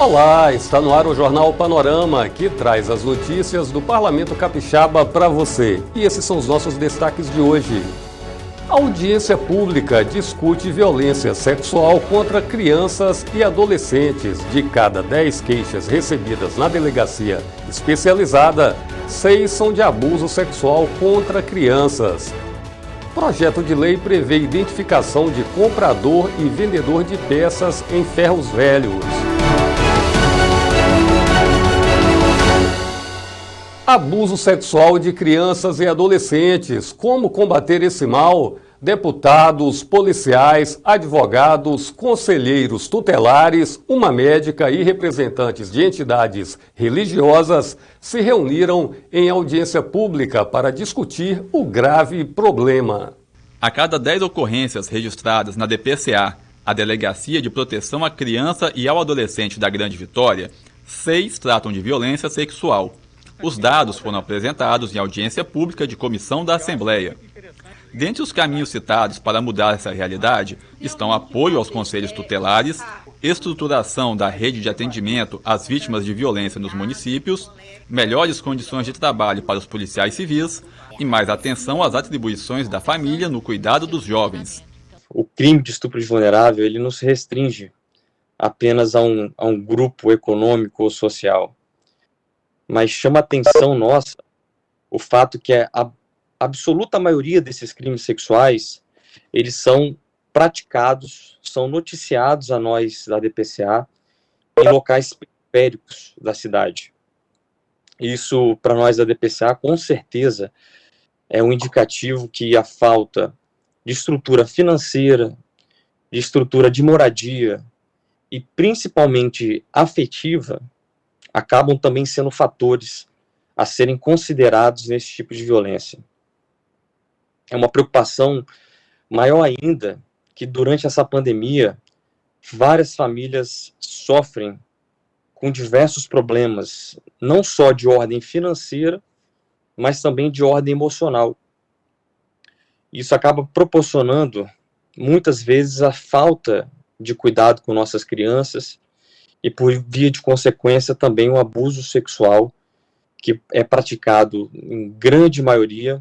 Olá, está no ar o Jornal Panorama, que traz as notícias do Parlamento Capixaba para você. E esses são os nossos destaques de hoje. A audiência pública discute violência sexual contra crianças e adolescentes. De cada 10 queixas recebidas na delegacia especializada, 6 são de abuso sexual contra crianças. Projeto de lei prevê identificação de comprador e vendedor de peças em ferros velhos. Abuso sexual de crianças e adolescentes. Como combater esse mal? Deputados, policiais, advogados, conselheiros tutelares, uma médica e representantes de entidades religiosas se reuniram em audiência pública para discutir o grave problema. A cada 10 ocorrências registradas na DPCA, a Delegacia de Proteção à Criança e ao Adolescente da Grande Vitória, 6 tratam de violência sexual. Os dados foram apresentados em audiência pública de comissão da Assembleia. Dentre os caminhos citados para mudar essa realidade estão apoio aos conselhos tutelares, estruturação da rede de atendimento às vítimas de violência nos municípios, melhores condições de trabalho para os policiais civis e mais atenção às atribuições da família no cuidado dos jovens. O crime de estupro de vulnerável, ele não se restringe apenas a um grupo econômico ou social. Mas chama a atenção nossa o fato que a absoluta maioria desses crimes sexuais, eles são praticados, são noticiados a nós da DPCA em locais periféricos da cidade. Isso, para nós da DPCA, com certeza, é um indicativo que a falta de estrutura financeira, de estrutura de moradia e principalmente afetiva, acabam também sendo fatores a serem considerados nesse tipo de violência. É uma preocupação maior ainda que durante essa pandemia, várias famílias sofrem com diversos problemas, não só de ordem financeira, mas também de ordem emocional. Isso acaba proporcionando, muitas vezes, a falta de cuidado com nossas crianças, e por via de consequência também o abuso sexual, que é praticado em grande maioria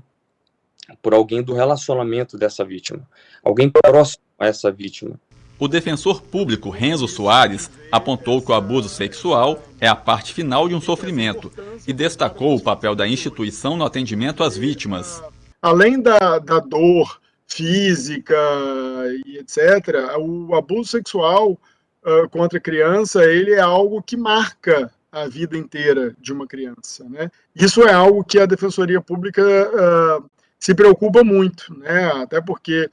por alguém do relacionamento dessa vítima, alguém próximo a essa vítima. O defensor público Renzo Soares apontou que o abuso sexual é a parte final de um sofrimento e destacou o papel da instituição no atendimento às vítimas. Além da dor física e etc., o abuso sexual contra a criança, ele é algo que marca a vida inteira de uma criança, né? Isso é algo que a Defensoria Pública se preocupa muito, né? Até porque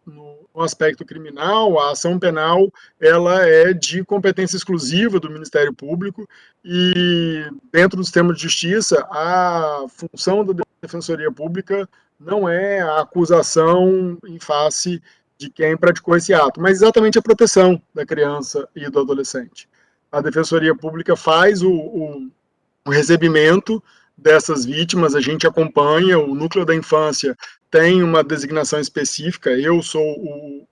no aspecto criminal, a ação penal, ela é de competência exclusiva do Ministério Público e dentro do sistema de justiça, a função da Defensoria Pública não é a acusação em face de quem praticou esse ato, mas exatamente a proteção da criança e do adolescente. A Defensoria Pública faz o recebimento dessas vítimas, a gente acompanha, o Núcleo da Infância tem uma designação específica,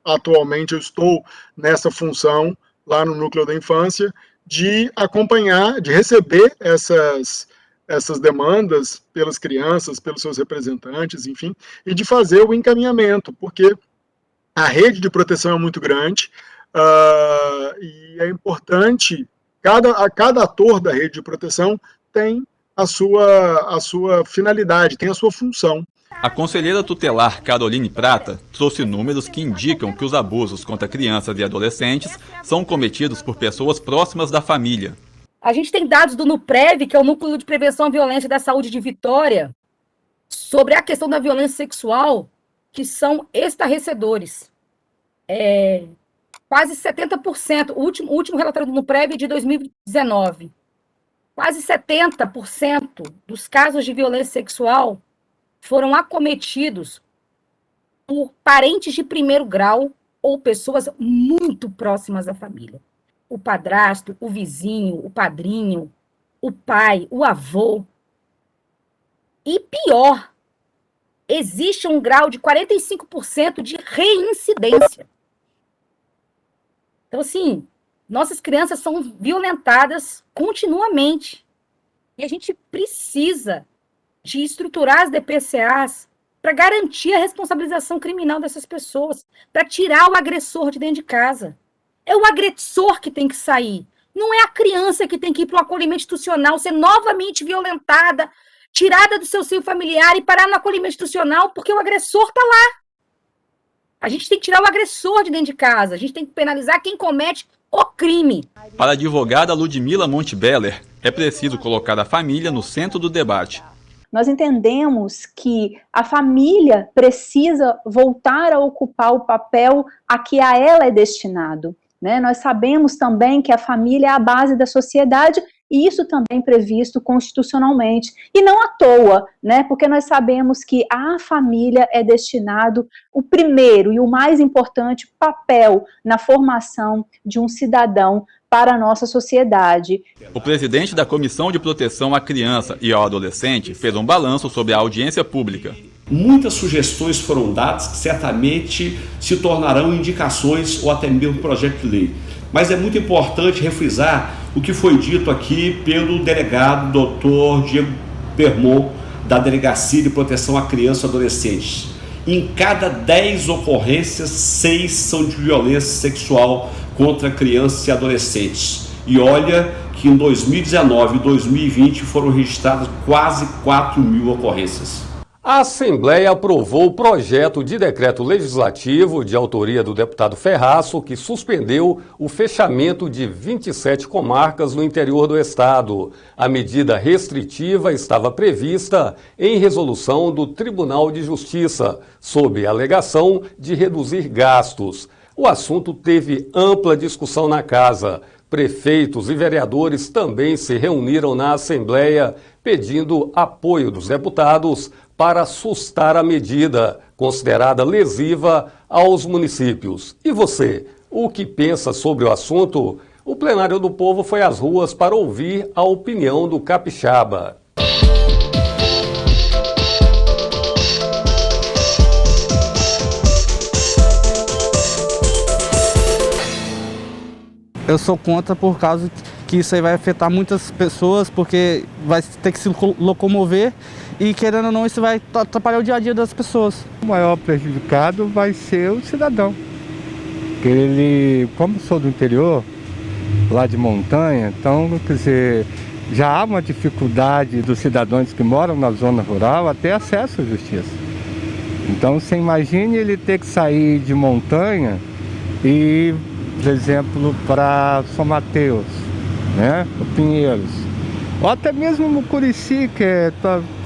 atualmente eu estou nessa função lá no Núcleo da Infância, de acompanhar, de receber essas demandas pelas crianças, pelos seus representantes, enfim, e de fazer o encaminhamento, porque a rede de proteção é muito grande e é importante, cada ator da rede de proteção tem a sua finalidade, tem a sua função. A conselheira tutelar Caroline Prata trouxe números que indicam que os abusos contra crianças e adolescentes são cometidos por pessoas próximas da família. A gente tem dados do NUPREV, que é o Núcleo de Prevenção à Violência da Saúde de Vitória, sobre a questão da violência sexual, que são estarrecedores. Quase 70%, o último relatório do NUPREV é de 2019. Quase 70% dos casos de violência sexual foram acometidos por parentes de primeiro grau ou pessoas muito próximas à família. O padrasto, o vizinho, o padrinho, o pai, o avô. E pior, existe um grau de 45% de reincidência. Então, assim, Nossas crianças são violentadas continuamente. E a gente precisa de estruturar as DPCAs para garantir a responsabilização criminal dessas pessoas, para tirar o agressor de dentro de casa. É o agressor que tem que sair. Não é a criança que tem que ir para o acolhimento institucional, ser novamente violentada, tirada do seu seio familiar e parar no acolhimento institucional porque o agressor está lá. A gente tem que tirar o agressor de dentro de casa. A gente tem que penalizar quem comete o crime. Para a advogada Ludmila Montebeller, é preciso colocar a família no centro do debate. Nós entendemos que a família precisa voltar a ocupar o papel a que a ela é destinado, né? Nós sabemos também que a família é a base da sociedade e isso também previsto constitucionalmente. E não à toa, né? Porque nós sabemos que à família é destinado o primeiro e o mais importante papel na formação de um cidadão para a nossa sociedade. O presidente da Comissão de Proteção à Criança e ao Adolescente fez um balanço sobre a audiência pública. Muitas sugestões foram dadas que certamente se tornarão indicações ou até mesmo projeto de lei. Mas é muito importante refrisar o que foi dito aqui pelo delegado Dr. Diego Bermon, da Delegacia de Proteção à Criança e Adolescente. Em cada 10 ocorrências, 6 são de violência sexual contra crianças e adolescentes. E olha que em 2019 e 2020 foram registradas quase 4.000 ocorrências. A Assembleia aprovou o projeto de decreto legislativo de autoria do deputado Ferraço, que suspendeu o fechamento de 27 comarcas no interior do estado. A medida restritiva estava prevista em resolução do Tribunal de Justiça, sob a alegação de reduzir gastos. O assunto teve ampla discussão na casa. Prefeitos e vereadores também se reuniram na Assembleia pedindo apoio dos deputados para sustar a medida, considerada lesiva aos municípios. E você, o que pensa sobre o assunto? O Plenário do Povo foi às ruas para ouvir a opinião do capixaba. Eu sou contra por causa que isso aí vai afetar muitas pessoas, porque vai ter que se locomover e, querendo ou não, isso vai atrapalhar o dia a dia das pessoas. O maior prejudicado vai ser o cidadão. Porque ele, como sou do interior, lá de montanha, então, quer dizer, já há uma dificuldade dos cidadãos que moram na zona rural até acesso à justiça. Então, você imagine ele ter que sair de montanha e, por exemplo, para São Mateus, né, o Pinheiros, ou até mesmo no Curici, que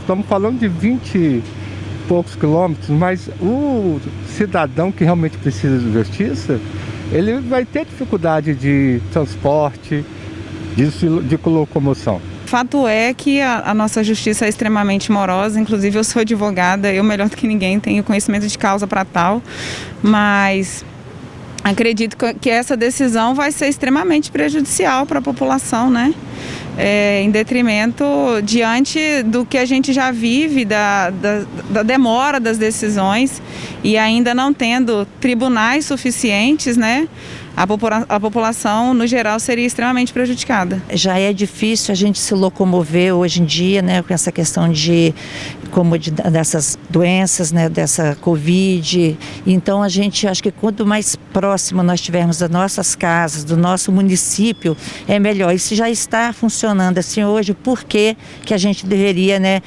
estamos falando de 20 e poucos quilômetros, mas o cidadão que realmente precisa de justiça, ele vai ter dificuldade de transporte, de locomoção. Fato é que a nossa justiça é extremamente morosa, inclusive eu sou advogada, eu melhor do que ninguém tenho conhecimento de causa para tal, mas acredito que essa decisão vai ser extremamente prejudicial para a população, né? Em detrimento, diante do que a gente já vive, da demora das decisões e ainda não tendo tribunais suficientes, né? A população, no geral, seria extremamente prejudicada. Já é difícil a gente se locomover hoje em dia, né, com essa questão dessas doenças, né, dessa Covid. Então, a gente, acho que quanto mais próximo nós estivermos das nossas casas, do nosso município, é melhor. Isso já está funcionando assim hoje, por que a gente deveria, né,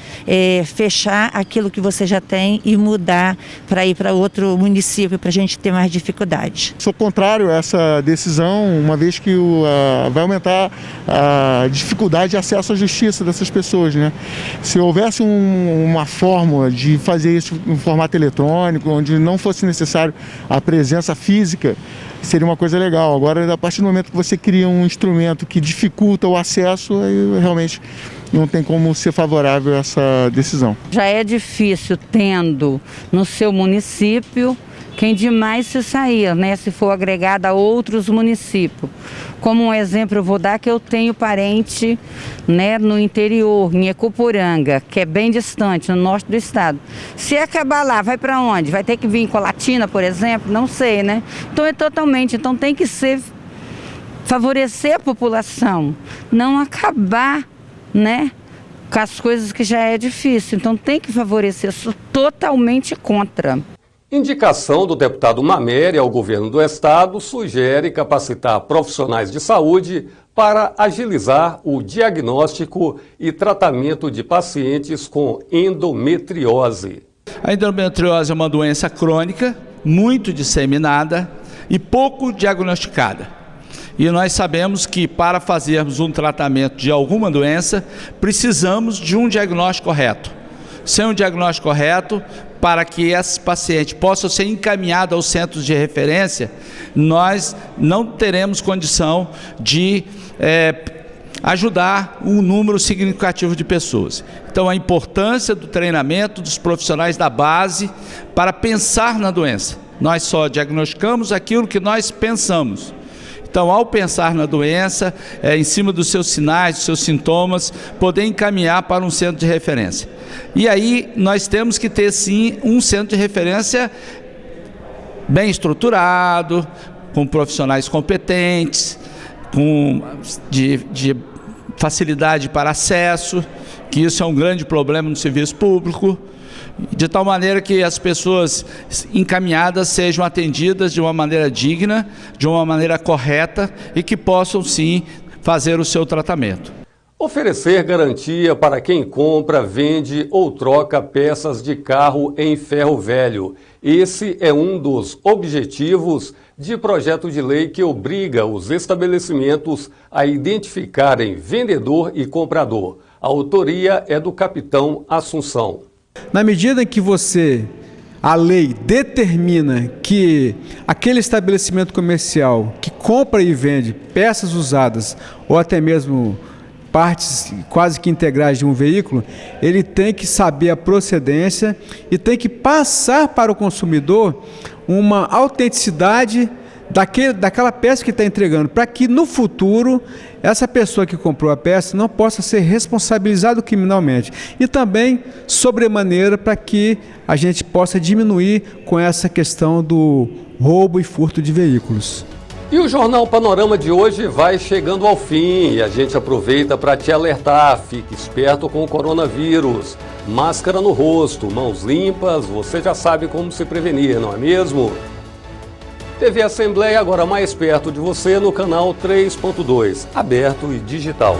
fechar aquilo que você já tem e mudar para ir para outro município, para a gente ter mais dificuldade? Sou contrário a essa decisão, uma vez que vai aumentar a dificuldade de acesso à justiça dessas pessoas, né? Se houvesse uma fórmula de fazer isso em formato eletrônico, onde não fosse necessário a presença física, seria uma coisa legal. Agora, a partir do momento que você cria um instrumento que dificulta o acesso, aí realmente não tem como ser favorável a essa decisão. Já é difícil tendo no seu município quem demais se sair, né, se for agregado a outros municípios. Como um exemplo, eu vou dar que eu tenho parente, né, no interior, em Ecoporanga, que é bem distante, no norte do estado. Se acabar lá, vai para onde? Vai ter que vir em Colatina, por exemplo? Não sei, né? Então é totalmente, então tem que ser favorecer a população, não acabar, né, com as coisas que já é difícil. Então tem que favorecer, sou totalmente contra. Indicação do deputado Mameri ao governo do estado sugere capacitar profissionais de saúde para agilizar o diagnóstico e tratamento de pacientes com endometriose. A endometriose é uma doença crônica, muito disseminada e pouco diagnosticada. E nós sabemos que para fazermos um tratamento de alguma doença, precisamos de um diagnóstico correto. Sem um diagnóstico correto, para que esse paciente possa ser encaminhado aos centros de referência, nós não teremos condição de ajudar um número significativo de pessoas. Então, a importância do treinamento dos profissionais da base para pensar na doença. Nós só diagnosticamos aquilo que nós pensamos. Então, ao pensar na doença, em cima dos seus sinais, dos seus sintomas, poder encaminhar para um centro de referência. E aí, nós temos que ter, sim, um centro de referência bem estruturado, com profissionais competentes, de facilidade para acesso, que isso é um grande problema no serviço público, de tal maneira que as pessoas encaminhadas sejam atendidas de uma maneira digna, de uma maneira correta e que possam, sim, fazer o seu tratamento. Oferecer garantia para quem compra, vende ou troca peças de carro em ferro velho. Esse é um dos objetivos de projeto de lei que obriga os estabelecimentos a identificarem vendedor e comprador. A autoria é do capitão Assunção. Na medida em que a lei determina que aquele estabelecimento comercial que compra e vende peças usadas ou até mesmo partes quase que integrais de um veículo, ele tem que saber a procedência e tem que passar para o consumidor uma autenticidade daquela peça que está entregando, para que no futuro essa pessoa que comprou a peça não possa ser responsabilizada criminalmente. E também, sobremaneira, para que a gente possa diminuir com essa questão do roubo e furto de veículos. E o Jornal Panorama de hoje vai chegando ao fim e a gente aproveita para te alertar. Fique esperto com o coronavírus. Máscara no rosto, mãos limpas, você já sabe como se prevenir, não é mesmo? TV Assembleia agora mais perto de você no canal 3.2, aberto e digital.